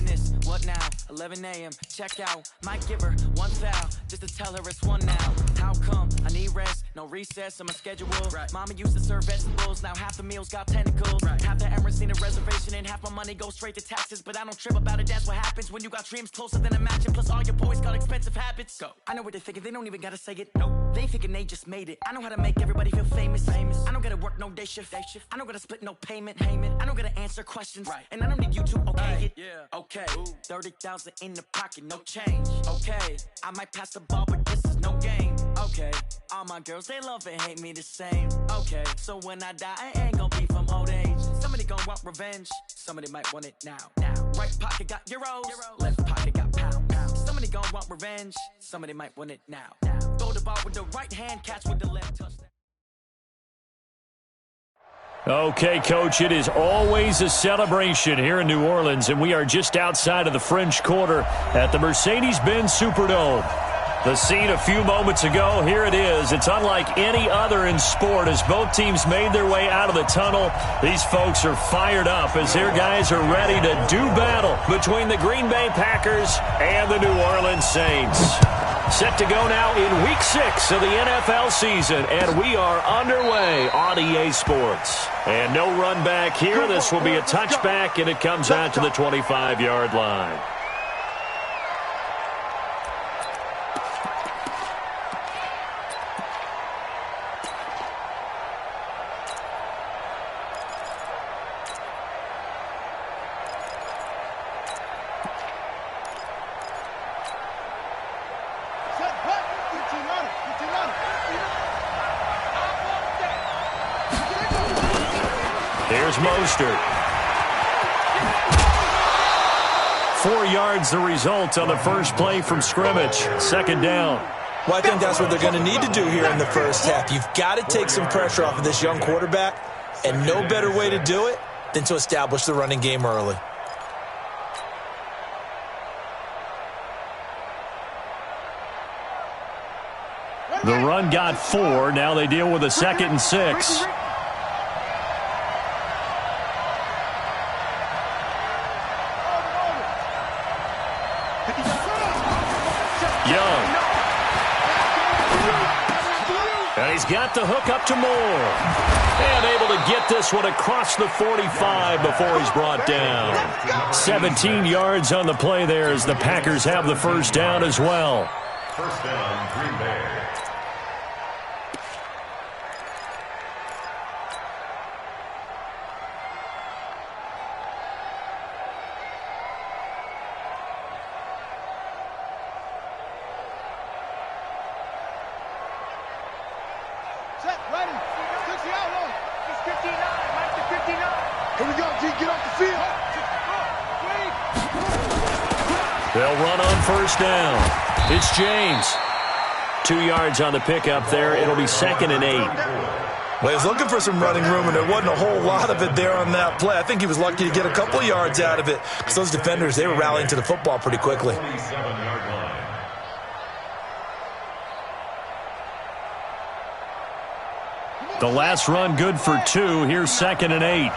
business. What now? 11 a.m. Check out. Might give her one foul just to tell her it's one now. How come? I need rest. No recess on my schedule. Right. Mama used to serve vegetables. Now half the meals got tentacles. Right. Half the Emirates need a reservation and half my money goes straight to taxes. But I don't trip about it. That's what happens when you got dreams closer than a mansion. Plus all your boys got expensive habits. Go. I know what they're thinking. They don't even gotta say it. Nope. They thinking they just made it. I know how to make everybody feel famous. I don't gotta work no day shift. I don't gotta split no payment. I don't gotta answer questions. Right. And I don't need you to okay it. Yeah. Okay. 30,000 in the pocket, no change. Okay. I might pass the ball, but this is no game. Okay. All my girls, they love and hate me the same. Okay. So when I die, I ain't gonna be from old age. Somebody gonna want revenge. Somebody might want it now. Right pocket got euros. Left pocket got pound. Somebody gonna want revenge. Somebody might want it now. Throw the ball with the right hand, catch with the left, touchdown. Okay, Coach, it is always a celebration here in New Orleans, and we are just outside of the French Quarter at the Mercedes-Benz Superdome. The scene a few moments ago, here it is. It's unlike any other in sport as both teams made their way out of the tunnel. These folks are fired up as their guys are ready to do battle between the Green Bay Packers and the New Orleans Saints. Set to go now in Week 6 of the NFL season, and we are underway on EA Sports. And no run back here. This will be a touchback, and it comes out to the 25-yard line. Here's Mostert. 4 yards the result on the first play from scrimmage. Second down. Well, I think that's what they're going to need to do here in the first half. You've got to take some pressure off of this young quarterback, and no better way to do it than to establish the running game early. The run got 4. Now they deal with a 2nd and 6. And he's got the hook up to Moore. And able to get this one across the 45 before he's brought down. 17 yards on the play there as the Packers have the first down as well. First down, Green Bay. They'll run on first down. It's James. 2 yards on the pickup there. It'll be 2nd and 8. Well, he was looking for some running room, and there wasn't a whole lot of it there on that play. I think he was lucky to get a couple yards out of it because those defenders, they were rallying to the football pretty quickly. 27-yard line. The last run good for 2. Here's 2nd and 8.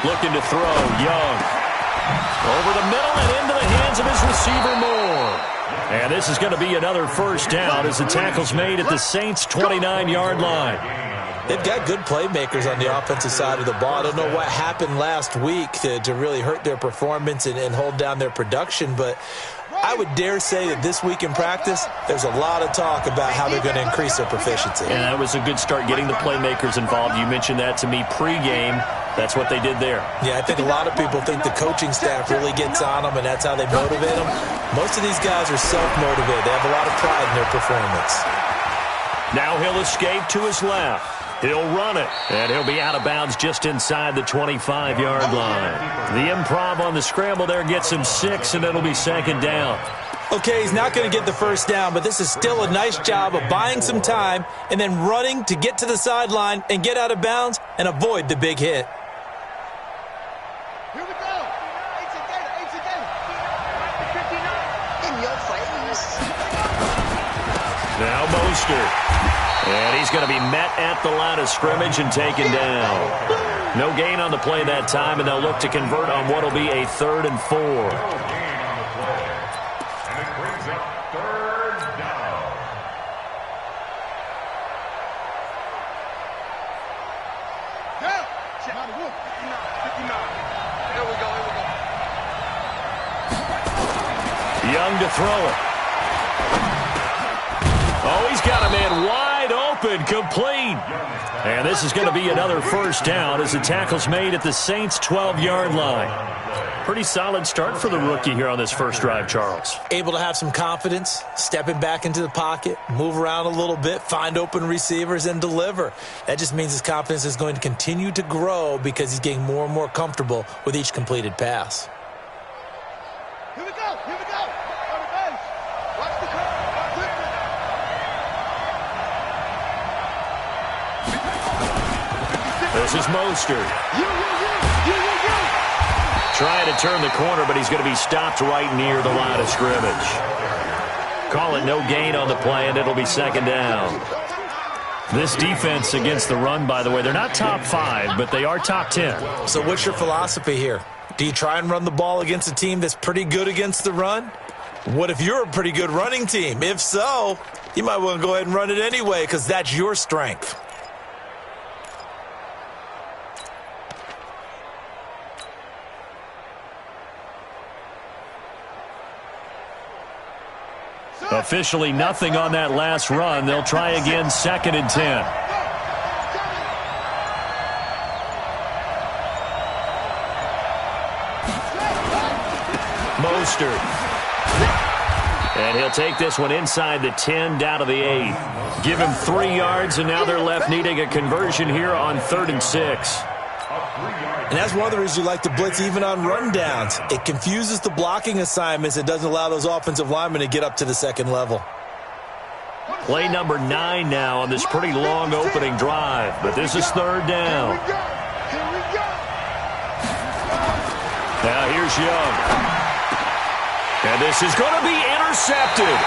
Looking to throw, Young. Over the middle and into the hands of his receiver, Moore. And this is going to be another first down as the tackle's made at the Saints' 29-yard line. They've got good playmakers on the offensive side of the ball. I don't know what happened last week to really hurt their performance and hold down their production, but I would dare say that this week in practice, there's a lot of talk about how they're going to increase their proficiency. And that was a good start getting the playmakers involved. You mentioned that to me pregame. That's what they did there. Yeah, I think a lot of people think the coaching staff really gets on them, and that's how they motivate them. Most of these guys are self-motivated. They have a lot of pride in their performance. Now he'll escape to his left. He'll run it, and he'll be out of bounds just inside the 25-yard line. The improv on the scramble there gets him 6, and it'll be 2nd down. Okay, he's not going to get the first down, but this is still a nice job of buying some time and then running to get to the sideline and get out of bounds and avoid the big hit. Here we go. In your face. Now Mostert. And he's going to be met at the line of scrimmage and taken down. No gain on the play that time, and they'll look to convert on what will be a 3rd and 4. No gain on the play. And it brings up 3rd down. Yeah. 59. Here we go. Young to throw it. Oh, he's got a man wide open, complete. And this is going to be another first down as the tackle's made at the Saints' 12-yard line. Pretty solid start for the rookie here on this first drive, Charles. Able to have some confidence, stepping back into the pocket, move around a little bit, find open receivers, and deliver. That just means his confidence is going to continue to grow because he's getting more and more comfortable with each completed pass. Here we go. On the bench. Watch the curve. This is Mostert. You. Trying to turn the corner, but he's going to be stopped right near the line of scrimmage. Call it no gain on the play, and it'll be 2nd down. This defense against the run, by the way, they're not top 5, but they are top 10. So what's your philosophy here? Do you try and run the ball against a team that's pretty good against the run? What if you're a pretty good running team? If so, you might want to go ahead and run it anyway because that's your strength. Officially nothing on that last run. They'll try again, 2nd and 10. Mostert. And he'll take this one inside the 10, down to the 8. Give him 3 yards, and now they're left needing a conversion here on 3rd and 6. And that's one of the reasons you like to blitz even on rundowns. It confuses the blocking assignments. It doesn't allow those offensive linemen to get up to the 2nd level. Play number 9 now on this pretty long opening drive, but this is 3rd down. Now here's Young. And this is going to be intercepted.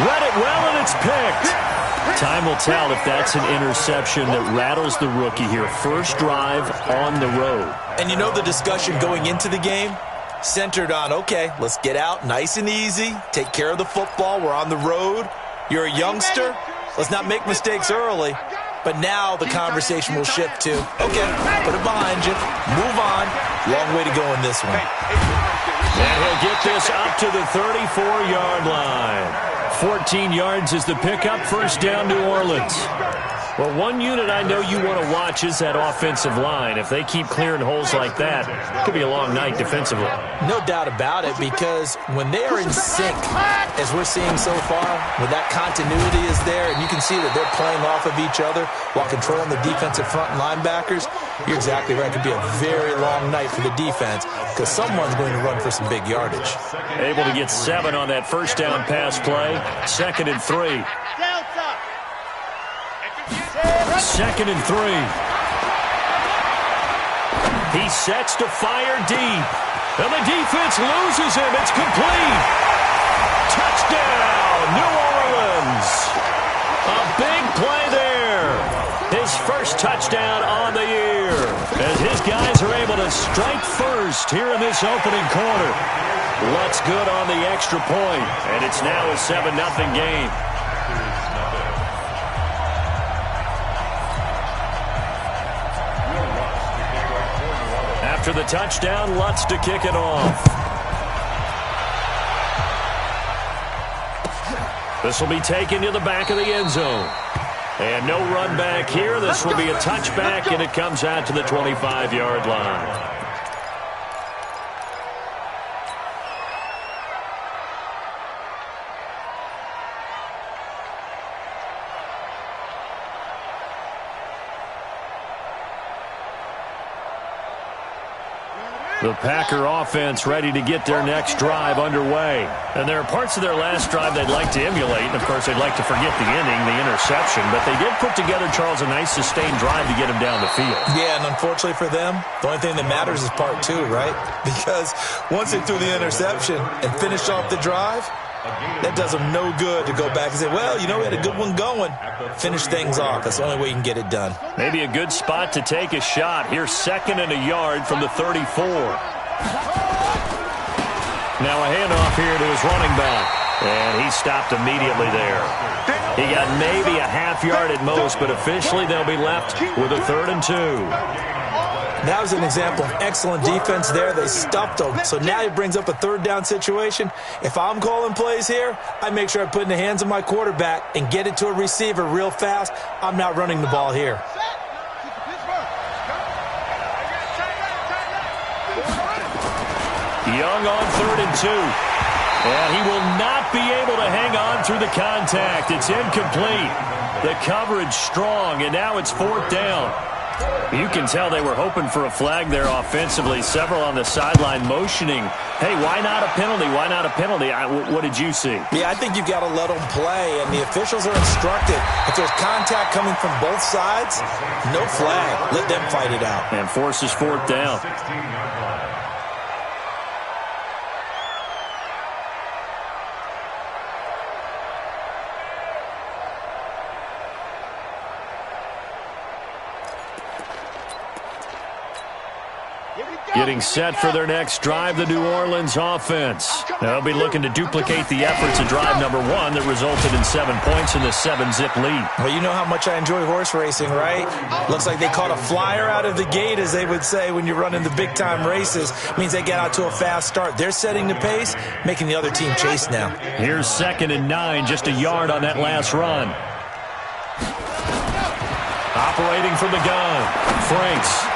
Read it well, and it's picked. Time will tell if that's an interception that rattles the rookie here. First drive on the road. And you know the discussion going into the game? Centered on, okay, let's get out nice and easy, take care of the football, we're on the road. You're a youngster, let's not make mistakes early. But now the conversation will shift to, okay, put it behind you, move on. Long way to go in this one. And he'll get this up to the 34-yard line. 14 yards is the pickup. First down, New Orleans. Well, one unit I know you want to watch is that offensive line. If they keep clearing holes like that, it could be a long night defensively. No doubt about it, because when they are in sync, as we're seeing so far, when that continuity is there, and you can see that they're playing off of each other while controlling the defensive front and linebackers, you're exactly right. It could be a very long night for the defense because someone's going to run for some big yardage. Able to get 7 on that first down pass play. 2nd and 3. 2nd and 3. He sets to fire deep. And the defense loses him. It's complete. Touchdown, New Orleans. A big play there. His first touchdown on the year. As his guys are able to strike first here in this opening quarter. What's good on the extra point. And it's now a 7-0 game. After the touchdown, Lutz to kick it off. This will be taken to the back of the end zone. And no run back here. This will be a touchback, and it comes out to the 25-yard line. The Packer offense ready to get their next drive underway. And there are parts of their last drive they'd like to emulate. And, of course, they'd like to forget the ending, the interception. But they did put together, Charles, a nice sustained drive to get them down the field. Yeah, and unfortunately for them, the only thing that matters is part 2, right? Because once they threw the interception and finished off the drive, That does them no good to go back and say, well, you know, we had a good one going. Finish things off. That's the only way you can get it done. Maybe a good spot to take a shot. Here's 2nd and a yard from the 34. Now a handoff here to his running back. And he stopped immediately there. He got maybe a half yard at most, but officially they'll be left with a 3rd and 2. That was an example of excellent defense there. They stuffed him. So now he brings up a 3rd down situation. If I'm calling plays here, I make sure I put it in the hands of my quarterback and get it to a receiver real fast. I'm not running the ball here. Young on 3rd and 2. And he will not be able to hang on through the contact. It's incomplete. The coverage strong, and now it's 4th down. You can tell they were hoping for a flag there offensively. Several on the sideline motioning. Hey, why not a penalty? Why not a penalty? What did you see? Yeah, I think you've got to let them play, and the officials are instructed. If there's contact coming from both sides, no flag. Let them fight it out. And forces 4th down. Getting set for their next drive, the New Orleans offense. They'll be looking to duplicate the efforts of drive number 1 that resulted in 7 points in the 7-zip lead. Well, you know how much I enjoy horse racing, right? Looks like they caught a flyer out of the gate, as they would say when you're running the big-time races. Means they get out to a fast start. They're setting the pace, making the other team chase now. Here's 2nd and 9, just a yard on that last run. Operating from the gun, Franks.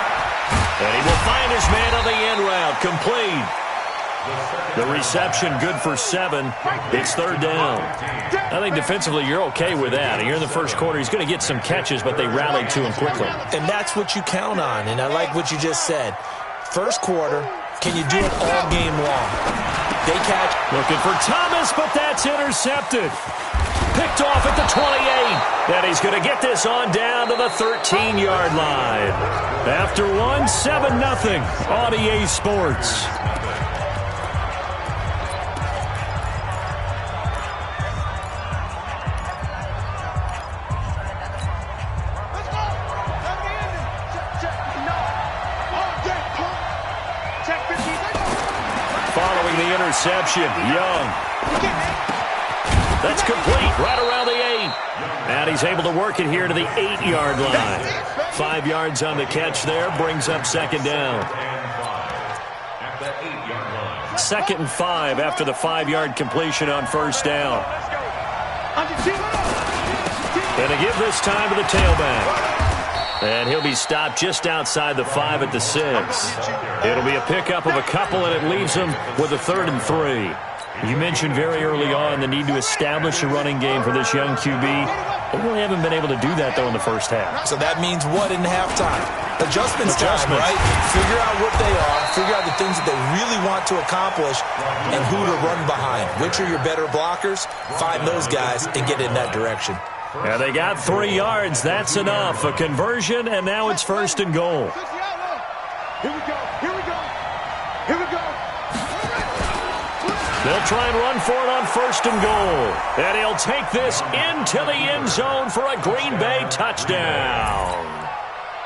And he will find his man on the end route, complete. The reception good for 7. It's 3rd down. I think defensively you're okay with that. Here in the first quarter, he's going to get some catches, but they rallied to him quickly. And that's what you count on, and I like what you just said. First quarter, can you do it all game long? They catch. Looking for Thomas, but that's intercepted. Picked off at the 28. And he's going to get this on down to the 13-yard line. After 7-0 on EA Sports. Following the interception, Young. That's complete right around the 8. And he's able to work it here to the 8-yard line. 5 yards on the catch there, brings up 2nd down. 2nd and 5 after the 5-yard completion on 1st down. And a give this time to the tailback. And he'll be stopped just outside the 5 at the 6. It'll be a pickup of a couple, and it leaves him with a 3rd and 3. You mentioned very early on the need to establish a running game for this young QB. They really haven't been able to do that, though, in the first half. So that means what in halftime? Adjustments time, right? Figure out what they are, figure out the things that they really want to accomplish, and who to run behind. Which are your better blockers? Find those guys and get in that direction. Yeah, they got 3 yards. That's enough. A conversion, and now it's 1st and goal. Here we go. Here we go. Here we go. They'll try and run for it on 1st and goal. And he'll take this into the end zone for a Green Bay touchdown.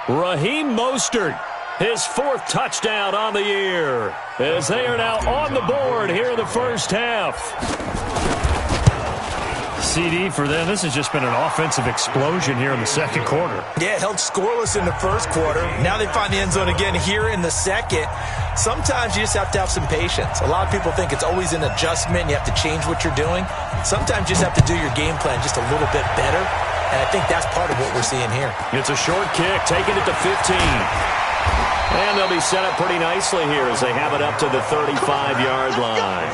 Raheem Mostert, his 4th touchdown on the year, as they are now on the board here in the first half. CD for them. This has just been an offensive explosion here in the second quarter. Yeah, held scoreless in the first quarter. Now they find the end zone again here in the second. Sometimes you just have to have some patience. A lot of people think it's always an adjustment. You have to change what you're doing. Sometimes you just have to do your game plan just a little bit better. And I think that's part of what we're seeing here. It's a short kick, taking it to 15. And they'll be set up pretty nicely here as they have it up to the 35-yard line.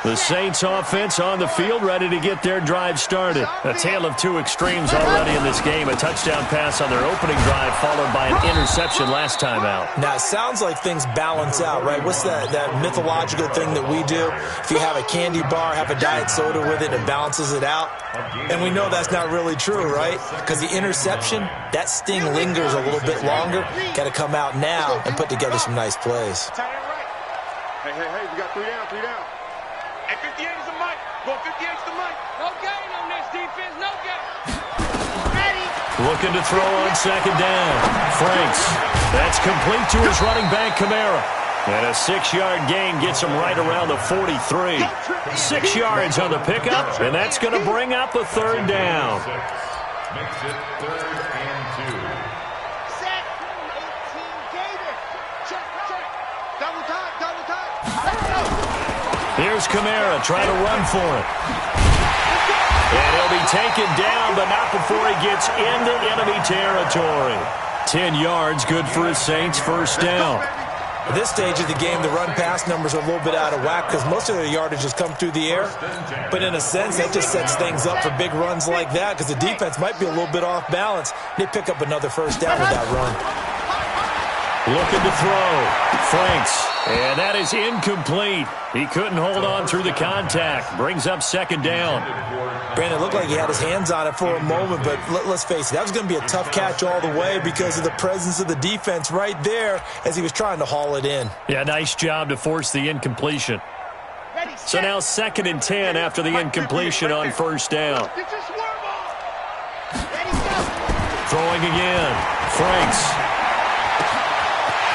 The The Saints offense on the field, ready to get their drive started. A tale of two extremes already in this game. A touchdown pass on their opening drive, followed by an interception last time out. Now, it sounds like things balance out, right? What's that mythological thing that we do? If you have a candy bar, have a diet soda with it, it balances it out. And we know that's not really true, right? Because the interception, that sting lingers a little bit longer. Got to come out now and put together some nice plays. Hey, we got 3 down, 3 down. Hey, 58 is the mic. Go 58 is the mic. No gain on this defense, no gain. Ready. Looking to throw on second down. Franks. That's complete to his running back, Kamara. And a 6-yard gain gets him right around the 43. 6 yards on the pickup, and that's going to bring up a third down. Makes it 3rd and 2. Set. 18 Gator. Check. Double time. Here's Kamara trying to run for it. And he'll be taken down, but not before he gets into enemy territory. 10 yards, good for his Saints, first down. At this stage of the game, the run-pass numbers are a little bit out of whack because most of their yardage has come through the air. But in a sense, that just sets things up for big runs like that because the defense might be a little bit off balance. They pick up another first down with that run. Looking to throw. Franks. And that is incomplete. He couldn't hold on through the contact. Brings up second down. Brandon, it looked like he had his hands on it for a moment, but let's face it, that was going to be a tough catch all the way because of the presence of the defense right there as he was trying to haul it in. Yeah, nice job to force the incompletion. So now 2nd and 10 after the incompletion on first down. Throwing again. Franks.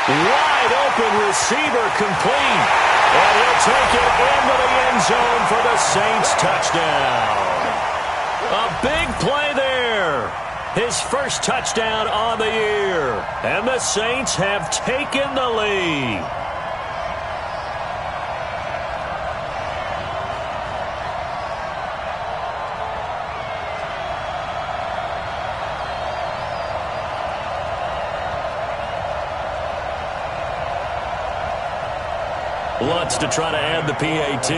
Wide open receiver complete. And he'll take it into the end zone for the Saints touchdown. A big play there. His first touchdown on the year. And the Saints have taken the lead. Lutz to try to add the PAT.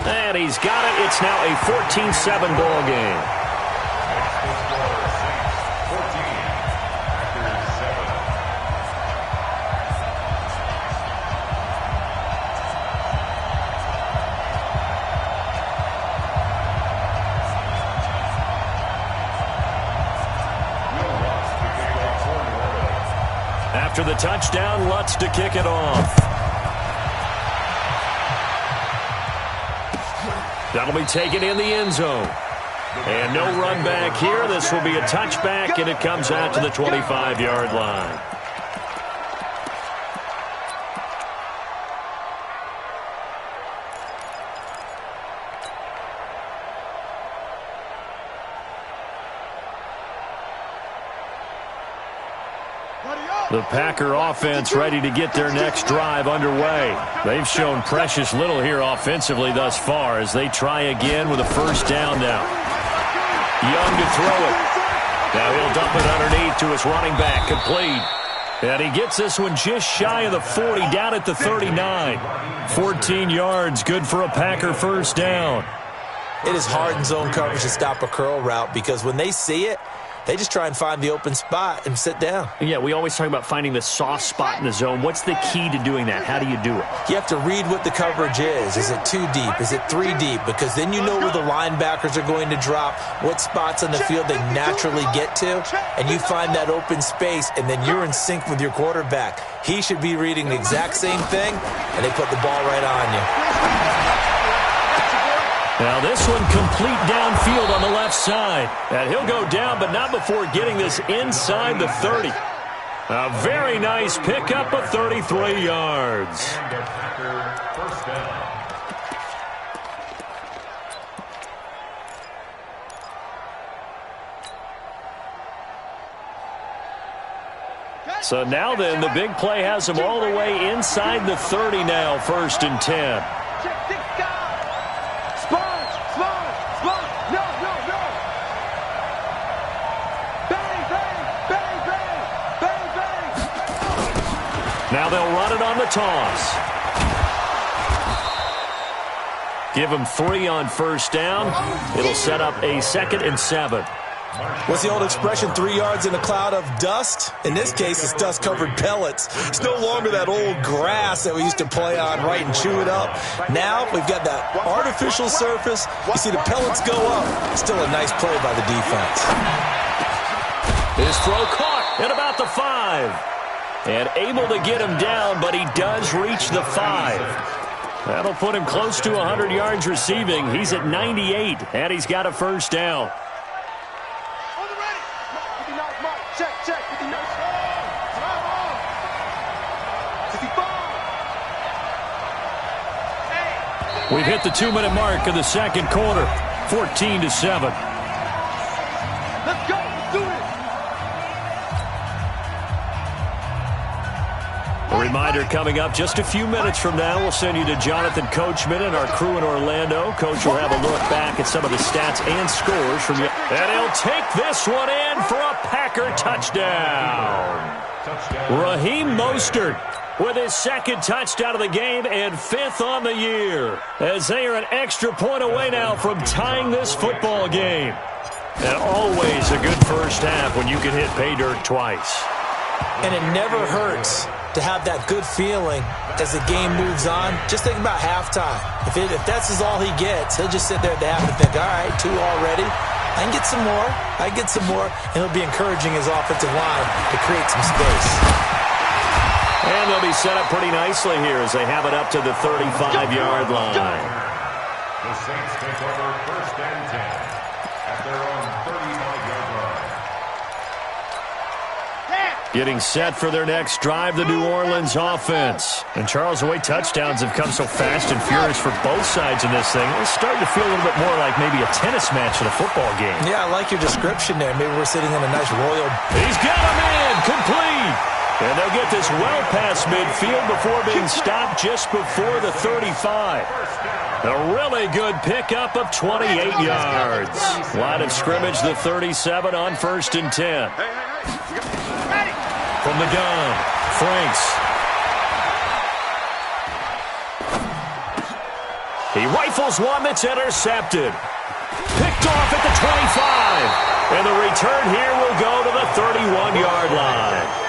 And he's got it. It's now a 14-7 ball game. After the touchdown, Lutz to kick it off. That'll be taken in the end zone. And no run back here. This will be a touchback, and it comes out to the 25-yard line. The Packer offense ready to get their next drive underway. They've shown precious little here offensively thus far as they try again with a first down now. Young to throw it. Now he'll dump it underneath to his running back, complete. And he gets this one just shy of the 40, down at the 39. 14 yards, good for a Packer first down. It is hard in zone coverage to stop a curl route because when they see it, they just try and find the open spot and sit down. Yeah, we always talk about finding the soft spot in the zone. What's the key to doing that? How do you do it? You have to read what the coverage is. Is it 2 deep? Is it 3 deep? Because then you know where the linebackers are going to drop, what spots on the field they naturally get to, and you find that open space, and then you're in sync with your quarterback. He should be reading the exact same thing, and they put the ball right on you. Now this one complete downfield on the left side. And he'll go down, but not before getting this inside the 30. A very nice pickup of 33 yards. And a Packer first down. So now then, the big play has him all the way inside the 30 now, 1st and 10. Now they'll run it on the toss. Give him 3 on first down. It'll set up a 2nd and 7. What's the old expression, 3 yards in a cloud of dust? In this case, it's dust-covered pellets. It's no longer that old grass that we used to play on, right, and chew it up. Now we've got that artificial surface. You see the pellets go up. Still a nice play by the defense. His throw caught at about the 5. And able to get him down, but he does reach the 5. That'll put him close to 100 yards receiving. He's at 98, and he's got a first down. We've hit the 2-minute mark of the second quarter, 14-7. Let's go. Let's do it. A reminder coming up just a few minutes from now. We'll send you to Jonathan Coachman and our crew in Orlando. Coach will have a look back at some of the stats and scores from you. And he'll take this one in for a Packer touchdown. Raheem Mostert with his 2nd touchdown of the game and 5th on the year, as they are an extra point away now from tying this football game. And always a good first half when you can hit pay dirt twice. And it never hurts to have that good feeling as the game moves on. Just think about halftime. If that's all he gets, he'll just sit there at the half and think, all right, 2 already. I can get some more. I can get some more. And he'll be encouraging his offensive line to create some space. And they'll be set up pretty nicely here as they have it up to the 35-yard line. The Saints take over 1st and 10 at their own 35-yard line. Getting set for their next drive, the New Orleans offense. And Charles, the way touchdowns have come so fast and furious for both sides in this thing, it's starting to feel a little bit more like maybe a tennis match in a football game. Yeah, I like your description there. Maybe we're sitting in a nice royal. He's got him in, complete. And they'll get this well past midfield before being stopped just before the 35. A really good pickup of 28 yards. Line of scrimmage, the 37 on 1st and 10. From the gun, Franks. He rifles one that's intercepted. Picked off at the 25. And the return here will go to the 31-yard line.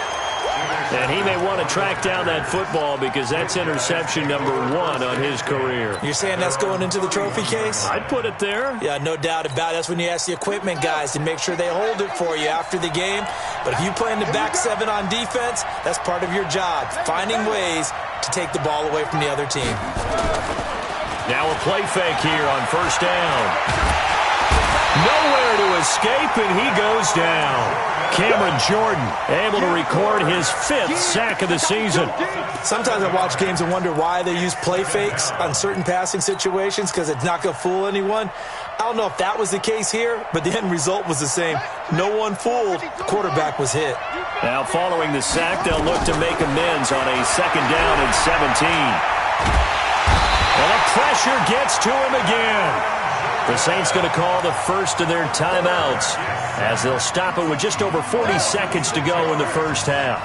And he may want to track down that football because that's interception number 1 on his career. You're saying that's going into the trophy case? I'd put it there. Yeah, no doubt about it. That's when you ask the equipment guys to make sure they hold it for you after the game. But if you play in the back 7 on defense, that's part of your job, finding ways to take the ball away from the other team. Now a play fake here on 1st down. Nowhere to escape, and he goes down. Cameron Jordan able to record his 5th sack of the season. Sometimes I watch games and wonder why they use play fakes on certain passing situations because it's not going to fool anyone. I don't know if that was the case here, but the end result was the same. No one fooled. The quarterback was hit. Now following the sack, they'll look to make amends on a 2nd down and 17. And the pressure gets to him again. The Saints going to call the first of their timeouts as they'll stop it with just over 40 seconds to go in the first half.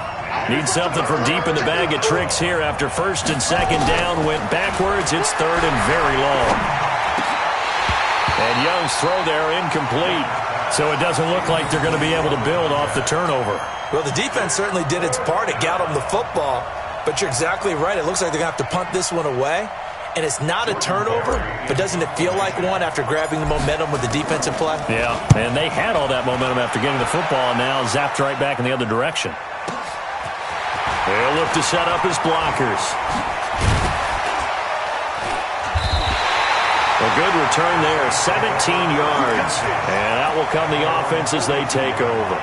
Need something from deep in the bag of tricks here after 1st and 2nd down went backwards. It's 3rd and very long. And Young's throw there incomplete. So it doesn't look like they're going to be able to build off the turnover. Well, the defense certainly did its part. It got them the football. But you're exactly right. It looks like they're going to have to punt this one away. And it's not a turnover, but doesn't it feel like one after grabbing the momentum with the defensive play? Yeah, and they had all that momentum after getting the football and now zapped right back in the other direction. They'll look to set up his blockers. A good return there, 17 yards. And out will come the offense as they take over.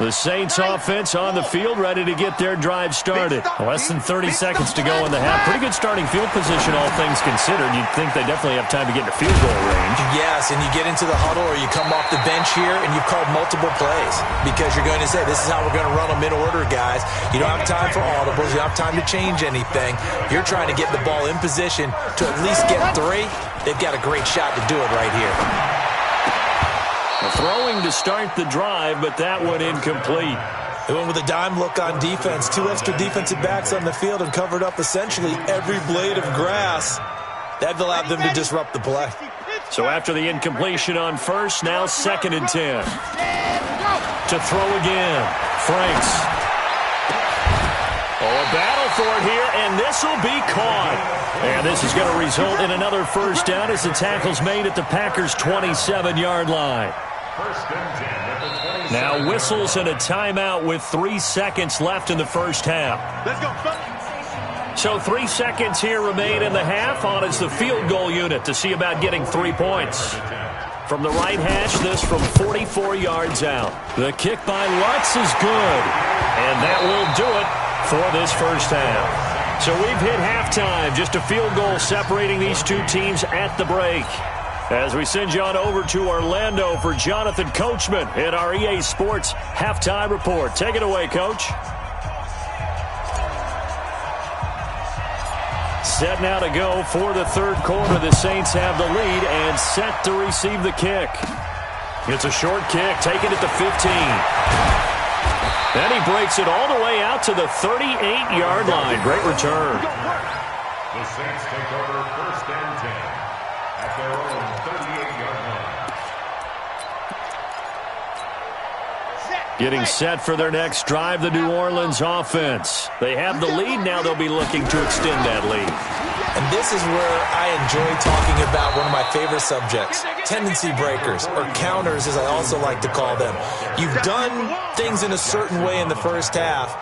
The Saints offense on the field, ready to get their drive started. Less than 30 seconds to go in the half. Pretty good starting field position, all things considered. You'd think they definitely have time to get into field goal range. Yes, and you get into the huddle or you come off the bench here and you've called multiple plays because you're going to say, this is how we're going to run them in order, guys. You don't have time for audibles. You don't have time to change anything. You're trying to get the ball in position to at least get 3. They've got a great shot to do it right here. Throwing to start the drive, but that one incomplete. They went with a dime look on defense. 2 extra defensive backs on the field and covered up essentially every blade of grass. That allowed them to disrupt the play. So after the incompletion on first, now 2nd and 10. To throw again. Franks. Oh, a battle for it here, and this will be caught. And this is going to result in another first down as the tackle's made at the Packers' 27-yard line. First and 10 at the 27. Now whistles and a timeout with 3 seconds left in the first half. Let's go. So 3 seconds here remain in the half. On is the field goal unit to see about getting 3 points. From the right hash, this from 44 yards out. The kick by Lutz is good. And that will do it for this first half. So we've hit halftime. Just a field goal separating these two teams at the break. As we send you on over to Orlando for Jonathan Coachman in our EA Sports Halftime Report. Take it away, Coach. Set now to go for the third quarter. The Saints have the lead and set to receive the kick. It's a short kick, taken at the 15. Then he breaks it all the way out to the 38-yard line. Great return. The Saints take over first and 10 at their own 38-yard line. Getting set for their next drive, the New Orleans offense. They have the lead. Now they'll be looking to extend that lead. And this is where I enjoy talking about one of my favorite subjects, tendency breakers, or counters as I also like to call them. You've done things in a certain way in the first half,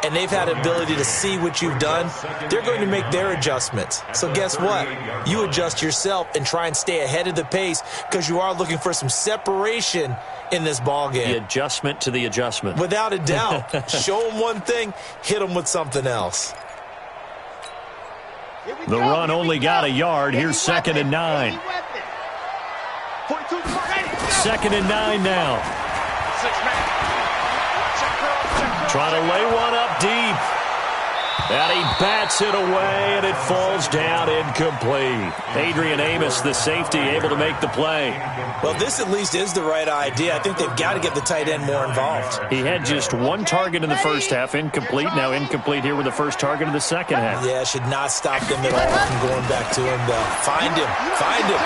and they've had ability to see what you've done. They're going to make their adjustments. So guess what? You adjust yourself and try and stay ahead of the pace because you are looking for some separation in this ball game. The adjustment to the adjustment. Without a doubt. Show them one thing, hit them with something else. The run only got a yard. Here's 2nd and 9. 2nd and 9 now. Trying to lay one up deep. And he bats it away, and it falls down incomplete. Adrian Amos, the safety, able to make the play. Well, this at least is the right idea. I think they've got to get the tight end more involved. He had just 1 target in the first half, incomplete. Now incomplete here with the first target of the second half. Yeah, should not stop them at all from going back to him, though. Find him. Find him.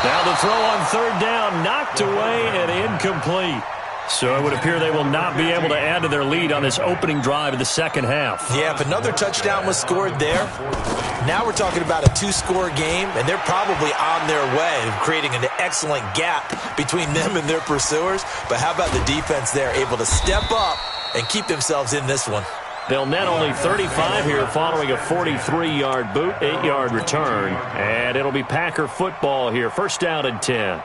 Now the throw on 3rd down, knocked away and incomplete. So it would appear they will not be able to add to their lead on this opening drive of the second half. Yeah, if another touchdown was scored there, now we're talking about a 2-score game, and they're probably on their way of creating an excellent gap between them and their pursuers. But how about the defense there, able to step up and keep themselves in this one? They'll net only 35 here following a 43-yard boot, 8-yard return. And it'll be Packer football here. First down and 10.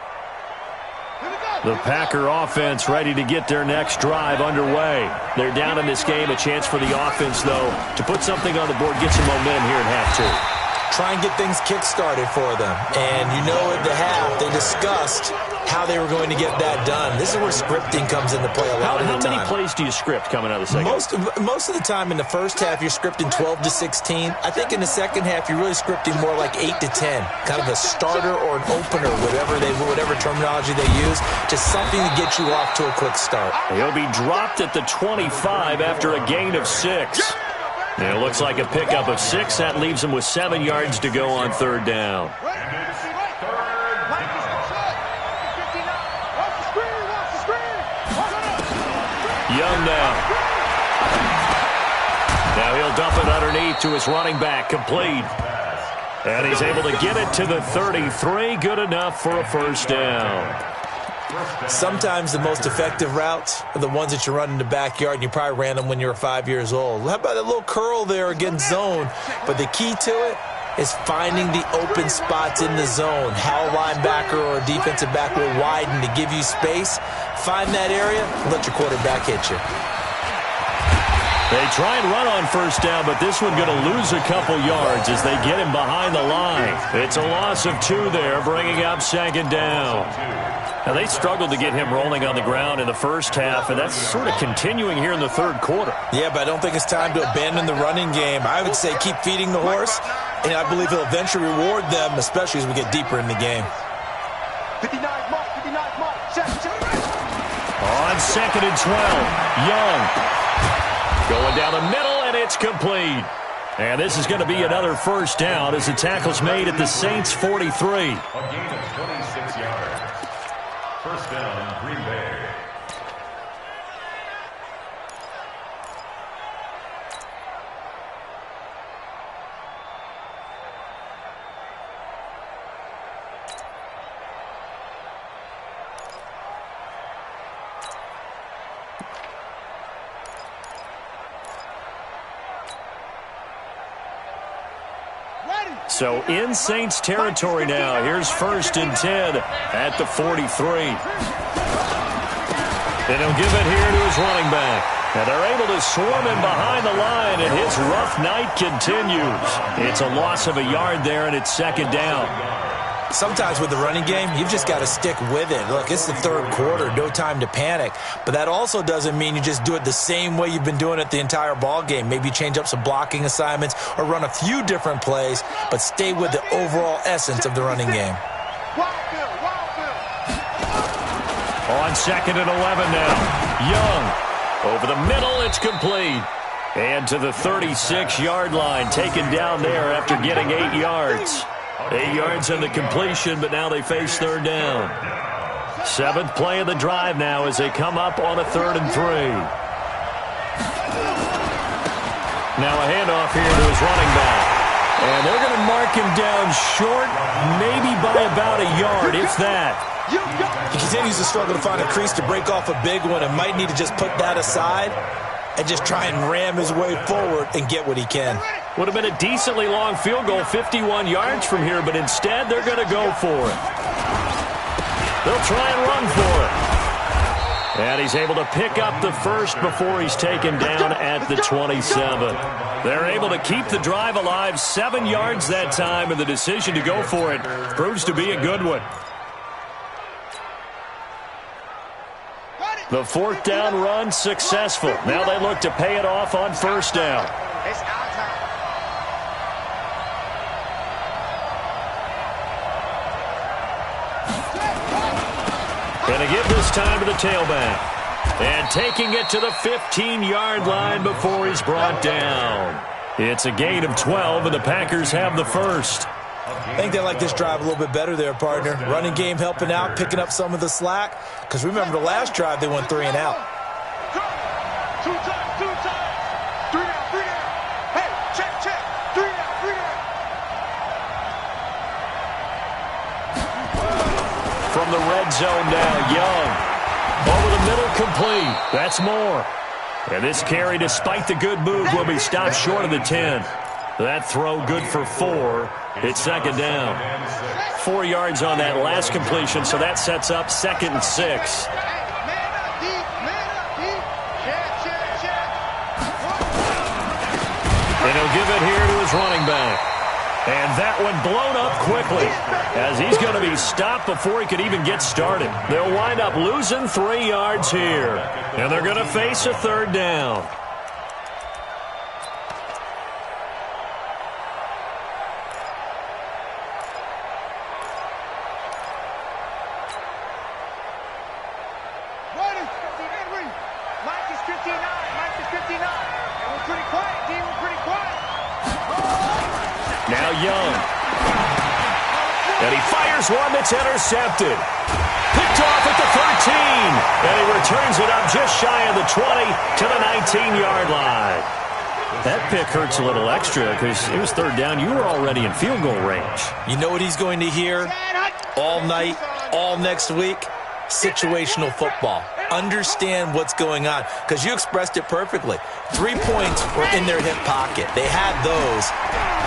The Packer offense ready to get their next drive underway. They're down in this game. A chance for the offense, though, to put something on the board, get some momentum here in half 2. Try and get things kick-started for them. And you know at the half, they discussed how they were going to get that done. This is where scripting comes into play a lot of the time. How many plays do you script coming out of the second half? Most of the time in the first half, you're scripting 12 to 16. I think in the second half, you're really scripting more like 8 to 10. Kind of a starter or an opener, whatever terminology they use. Just something to get you off to a quick start. He'll be dropped at the 25 after a gain of 6. And it looks like a pickup of 6. That leaves him with 7 yards to go on 3rd down. Young now. Now he'll dump it underneath to his running back, complete. And he's able to get it to the 33. Good enough for a first down. Sometimes the most effective routes are the ones that you run in the backyard, and you probably ran them when you were 5 years old. How about a little curl there against zone? But the key to it is finding the open spots in the zone. How a linebacker or a defensive back will widen to give you space. Find that area and let your quarterback hit you. They try and run on first down, but this one going to lose a couple yards as they get him behind the line. It's a loss of 2 there, bringing up 2nd down. Now, they struggled to get him rolling on the ground in the first half, and that's sort of continuing here in the 3rd quarter. Yeah, but I don't think it's time to abandon the running game. I would say keep feeding the horse, and I believe he'll eventually reward them, especially as we get deeper in the game. 59 mark, 59 mark. Check. On on 2nd and 12. Young going down the middle, and it's complete. And this is going to be another first down as the tackle's made at the Saints' 43. A gain of 26 yards. First down, Green Bay. So in Saints territory now. Here's 1st and 10 at the 43. And he'll give it here to his running back. And they're able to swarm him behind the line, and his rough night continues. It's a loss of a yard there, and it's 2nd down. Sometimes with the running game, you've just got to stick with it. Look, it's the 3rd quarter, no time to panic. But that also doesn't mean you just do it the same way you've been doing it the entire ball game. Maybe change up some blocking assignments or run a few different plays, but stay with the overall essence of the running game. On 2nd and 11 now. Young over the middle, it's complete. And to the 36-yard line, taken down there after getting 8 yards. 8 yards on the completion, but now they face 3rd down. 7th play of the drive now as they come up on a 3rd and 3. Now a handoff here to his running back. And they're going to mark him down short, maybe by about a yard, if that. He continues to struggle to find a crease to break off a big one and might need to just put that aside and just try and ram his way forward and get what he can. Would have been a decently long field goal, 51 yards from here, but instead they're going to go for it. They'll try and run for it. And he's able to pick up the first before he's taken down at the 27. They're able to keep the drive alive, 7 yards that time, and the decision to go for it proves to be a good one. The 4th down run successful. Now they look to pay it off on 1st down. And to give this time to the tailback. And taking it to the 15-yard line before he's brought down. It's a gain of 12, and the Packers have the first. I think they like this drive a little bit better there, partner. Running game helping out, picking up some of the slack. Because remember, the last drive, they went 3 and out. Two times. 3 down. Hey, check. 3 down. From the red zone now, Young. Over the middle, complete. That's more. And this carry, despite the good move, will be stopped short of the 10. That throw good for 4. It's 2nd down. 4 yards on that last completion, so that sets up 2nd and 6. And he'll give it here to his running back. And that one blown up quickly as he's going to be stopped before he could even get started. They'll wind up losing 3 yards here. And they're going to face a 3rd down. Now Young. And he fires one that's intercepted. Picked off at the 13. And he returns it up just shy of the 20 to the 19-yard line. That pick hurts a little extra because it was 3rd down. You were already in field goal range. You know what he's going to hear all night, all next week? Situational football. Understand what's going on, because you expressed it perfectly. 3 points were in their hip pocket. They had those.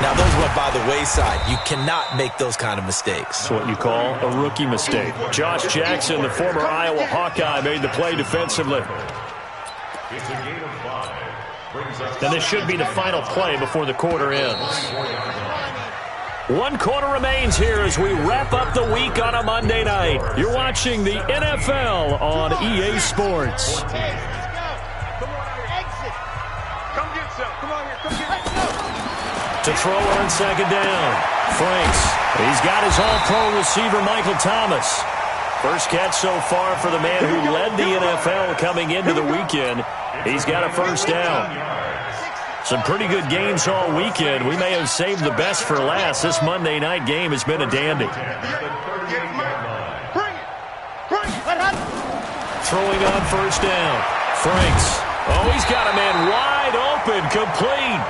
Now those went by the wayside. You cannot make those kind of mistakes. That's what you call a rookie mistake. Josh Jackson, the former Iowa Hawkeye, made the play defensively. It's a gain of 5. And this should be the final play before the quarter ends. 1 quarter remains here as we wrap up the week on a Monday night. You're watching the NFL on EA Sports. Come get some. Come on here. Come get some. To throw on 2nd down. Franks. He's got his all-pro receiver, Michael Thomas. First catch so far for the man who led the NFL coming into the weekend. He's got a first down. Some pretty good games all weekend. We may have saved the best for last. This Monday night game has been a dandy. Throwing on first down. Franks. Oh, he's got a man wide open, complete.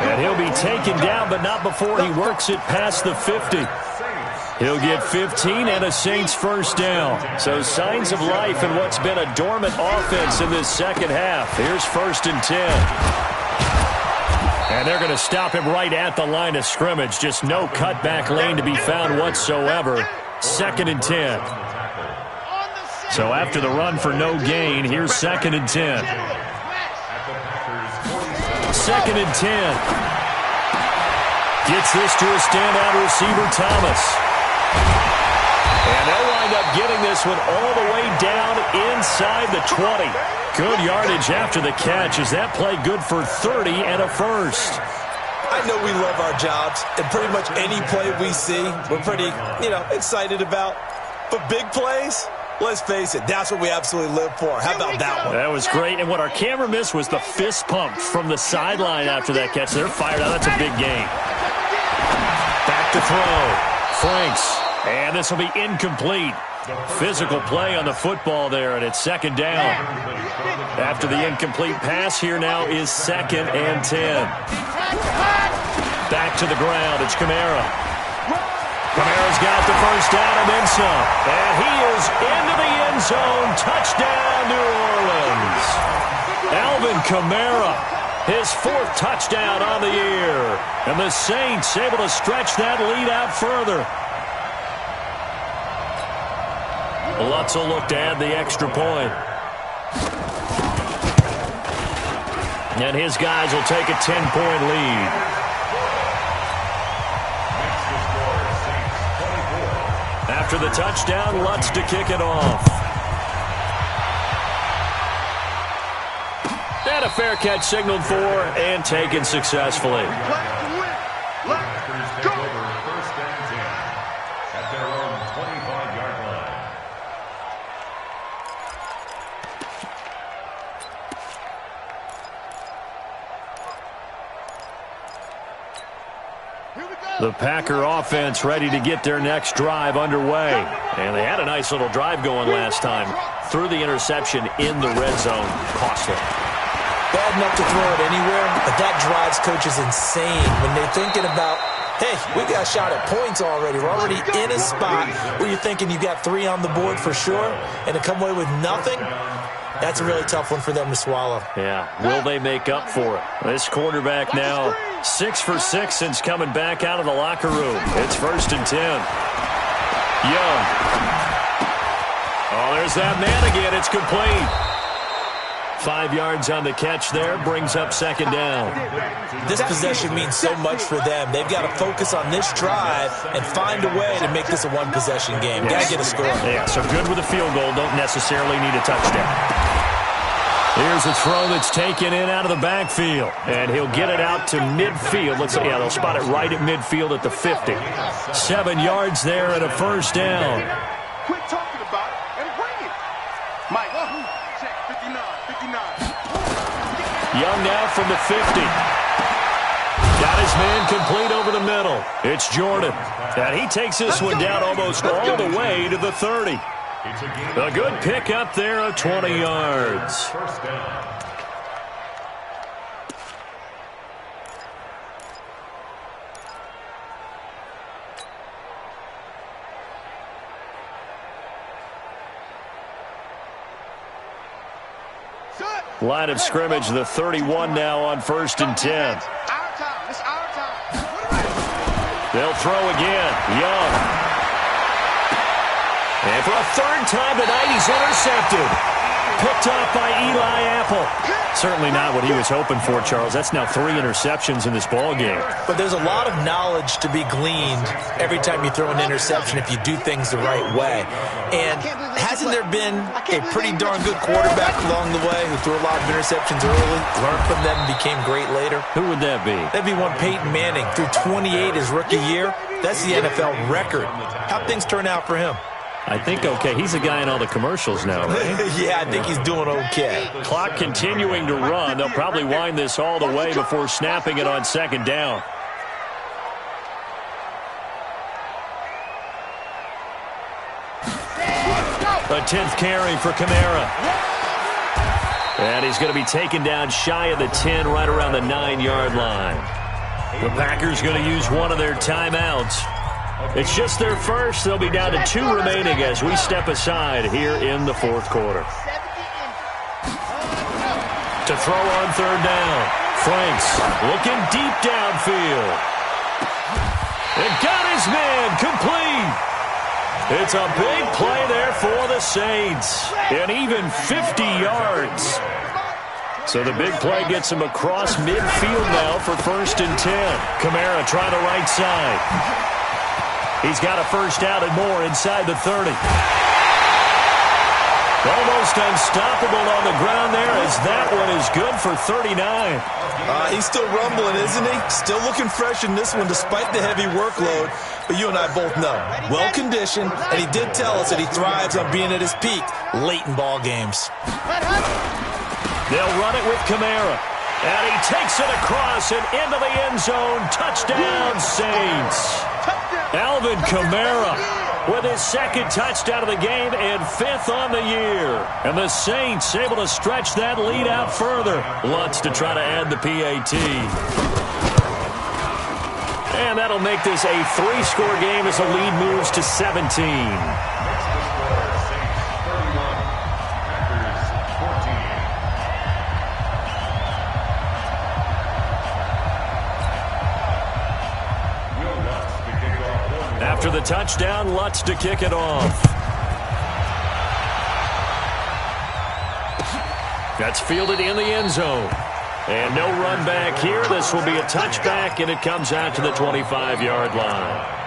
And he'll be taken down, but not before he works it past the 50. He'll get 15 and a Saints first down. So signs of life in what's been a dormant offense in this second half. Here's 1st and 10. And they're going to stop him right at the line of scrimmage. Just no cutback lane to be found whatsoever. 2nd and 10. So after the run for no gain, here's 2nd and 10. 2nd and 10. Gets this to a standout receiver, Thomas. And they'll wind up getting this one all the way down inside the 20. Good yardage after the catch. Is that play good for 30 and a first? I know we love our jobs, and pretty much any play we see, we're pretty, excited about. But big plays, let's face it, that's what we absolutely live for. How about that one? That was great, and what our camera missed was the fist pump from the sideline after that catch. They're fired out. That's a big gain. Back to throw. Franks. And this will be incomplete. Physical play on the football there, and it's 2nd down. After the incomplete pass, here now is 2nd and 10. Back to the ground. It's Kamara. Kamara's got the first down and then some. And he is into the end zone. Touchdown, New Orleans. Alvin Kamara, his 4th touchdown on the year. And the Saints able to stretch that lead out further. Lutz will look to add the extra point. And his guys will take a 10-point lead. After the touchdown, Lutz to kick it off. And a fair catch signaled for and taken successfully. The Packer offense ready to get their next drive underway. And they had a nice little drive going last time. Threw the interception in the red zone. Costly. Bad enough to throw it anywhere, but that drives coaches insane when they're thinking about, hey, we got a shot at points already. We're already in a spot where you're thinking you got 3 on the board for sure, and to come away with nothing, that's a really tough one for them to swallow. Yeah, will they make up for it? This quarterback now 6 for 6 since coming back out of the locker room. It's 1st and 10. Young. Oh, there's that man again. It's complete. 5 yards on the catch there, brings up 2nd down. This possession means so much for them. They've got to focus on this drive and find a way to make this a one-possession game. Got to get a score. Yeah, so good with a field goal, don't necessarily need a touchdown. Here's a throw that's taken in out of the backfield, and he'll get it out to midfield. They'll spot it right at midfield at the 50. 7 yards there and a first down. Quit talking about it and bring it. Mike, check 59. Young now from the 50. Got his man complete over the middle. It's Jordan. And he takes this one down almost all the way to the 30. A good pick up there of 20 yards. First down. Line of scrimmage, the 31 now on 1st and 10. Our time. It's our time. They'll throw again. Young. And for a 3rd time tonight, he's intercepted. Picked off by Eli Apple. Certainly not what he was hoping for, Charles. That's now 3 interceptions in this ball game. But there's a lot of knowledge to be gleaned every time you throw an interception if you do things the right way. And hasn't there been a pretty darn good quarterback along the way who threw a lot of interceptions early, learned from them, and became great later? Who would that be? That'd be one Peyton Manning. Threw 28 his rookie year. That's the NFL record. How'd things turn out for him? I think okay. He's a guy in all the commercials now, right? Yeah, I think he's doing okay. Clock continuing to run. They'll probably wind this all the way before snapping it on second down. A 10th carry for Kamara. And he's going to be taken down shy of the 10, right around the 9-yard line. The Packers going to use one of their timeouts. It's just their first. They'll be down to 2 remaining as we step aside here in the fourth quarter. To throw on third down. Franks looking deep downfield. And got his man complete. It's a big play there for the Saints. And even 50 yards. So the big play gets him across midfield now for 1st and 10. Kamara trying the right side. He's got a first down and more inside the 30. Almost unstoppable on the ground there as that one is good for 39. He's still rumbling, isn't he? Still looking fresh in this one despite the heavy workload. But you and I both know, well-conditioned, and he did tell us that he thrives on being at his peak late in ball games. They'll run it with Kamara. And he takes it across and into the end zone. Touchdown, Saints. Alvin Kamara with his 2nd touchdown of the game and 5th on the year. And the Saints able to stretch that lead out further. Lutz to try to add the PAT. And that'll make this a 3-score game as the lead moves to 17. After the touchdown, Lutz to kick it off. That's fielded in the end zone. And no run back here. This will be a touchback, and it comes out to the 25-yard line.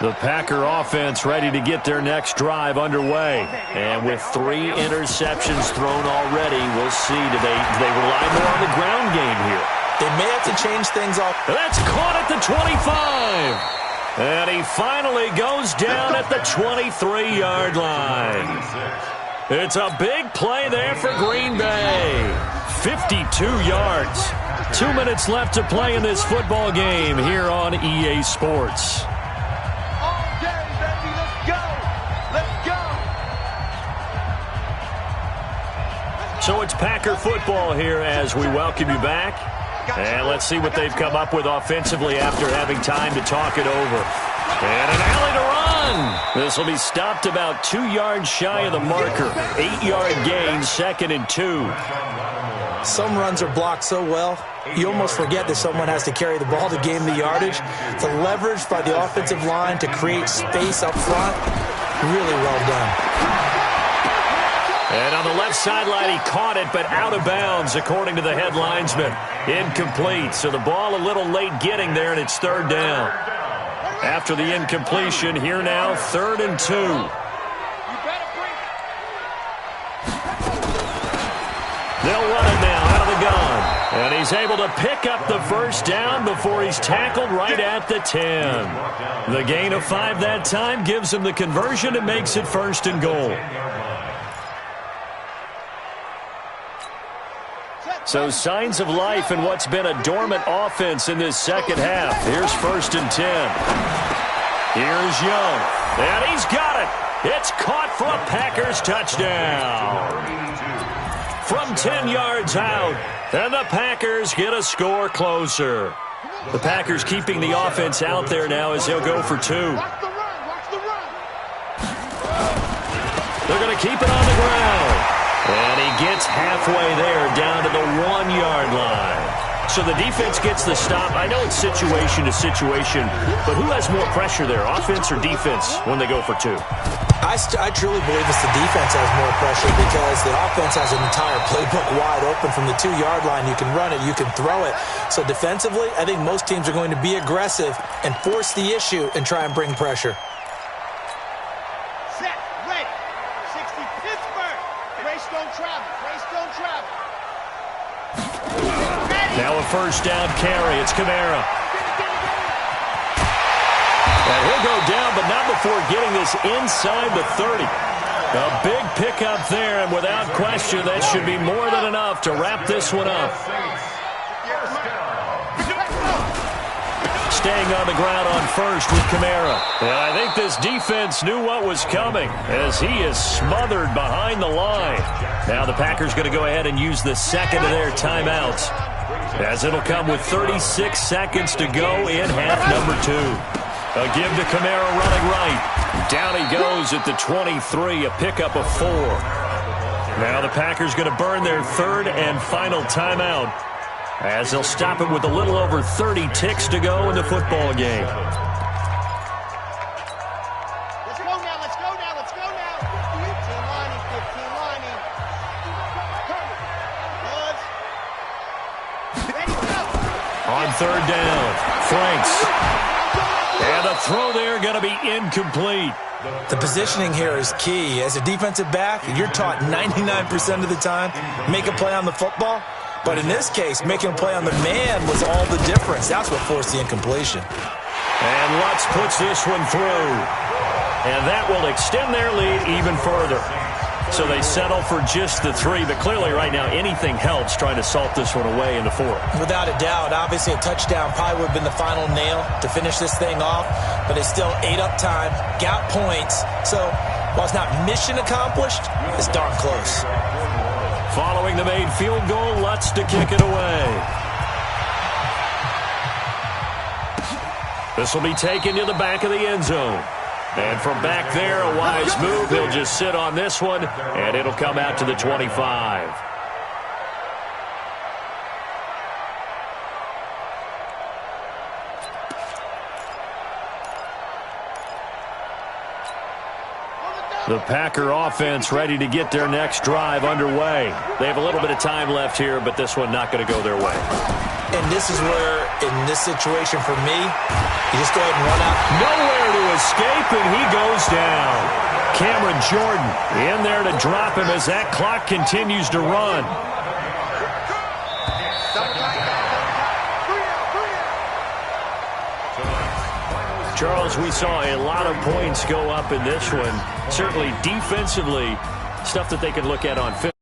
The Packer offense ready to get their next drive underway. And with 3 interceptions thrown already, we'll see. Do they rely more on the ground game here? They may have to change things up. That's caught at the 25. And he finally goes down at the 23-yard line. It's a big play there for Green Bay. 52 yards. 2 minutes left to play in this football game here on EA Sports. So it's Packer football here as we welcome you back. And let's see what they've come up with offensively after having time to talk it over. And an alley to run. This will be stopped about 2 yards shy of the marker. 8-yard gain, 2nd and 2. Some runs are blocked so well, you almost forget that someone has to carry the ball to gain the yardage. The leverage by the offensive line to create space up front, really well done. And on the left sideline, he caught it, but out of bounds, according to the head linesman. Incomplete, so the ball a little late getting there, and it's 3rd down. After the incompletion, here now, 3rd and 2. They'll run it now out of the gun. And he's able to pick up the first down before he's tackled right at the 10. The gain of 5 that time gives him the conversion and makes it 1st and goal. So signs of life in what's been a dormant offense in this second half. Here's 1st and 10. Here's Young. And he's got it. It's caught for a Packers touchdown. From 10 yards out. And the Packers get a score closer. The Packers keeping the offense out there now as they'll go for 2. They're going to keep it on the ground. And he gets halfway there down to the 1-yard line. So the defense gets the stop. I know it's situation to situation, but who has more pressure there, offense or defense, when they go for 2? I truly believe it's the defense has more pressure because the offense has an entire playbook wide open from the 2-yard line. You can run it, you can throw it. So defensively, I think most teams are going to be aggressive and force the issue and try and bring pressure. Set, ready. 60 Pittsburgh. Grace don't travel. Grace don't travel. Ready. Now a first down carry. It's Kamara. And he'll go down, but not before getting this inside the 30. A big pickup there, and without question, that should be more than enough to wrap this one up. Staying on the ground on first with Kamara. And I think this defense knew what was coming as he is smothered behind the line. Now the Packers going to go ahead and use the second of their timeouts, as it'll come with 36 seconds to go in half number 2. A give to Kamara running right. Down he goes at the 23, a pickup of 4. Now the Packers going to burn their third and final timeout, as they'll stop it with a little over 30 ticks to go in the football game. Let's go now, let's go now, let's go now. 15 lining, 15 lining. Ready, go. On third down, Franks. And the throw there going to be incomplete. The positioning here is key. As a defensive back, you're taught 99% of the time, make a play on the football. But in this case, making a play on the man was all the difference. That's what forced the incompletion. And Lutz puts this one through. And that will extend their lead even further. So they settle for just the 3, but clearly right now anything helps trying to salt this one away in the 4th. Without a doubt, obviously a touchdown probably would have been the final nail to finish this thing off, but it's still ate up time, got points. So while it's not mission accomplished, it's darn close. Following the made field goal, Lutz to kick it away. This will be taken to the back of the end zone. And from back there, a wise move. He'll just sit on this one, and it'll come out to the 25. The Packer offense ready to get their next drive underway. They have a little bit of time left here, but this one not going to go their way. And this is where, in this situation for me, you just go ahead and run out. Nowhere to escape, and he goes down. Cameron Jordan in there to drop him as that clock continues to run. Charles, we saw a lot of points go up in this one. Certainly defensively, stuff that they can look at on film.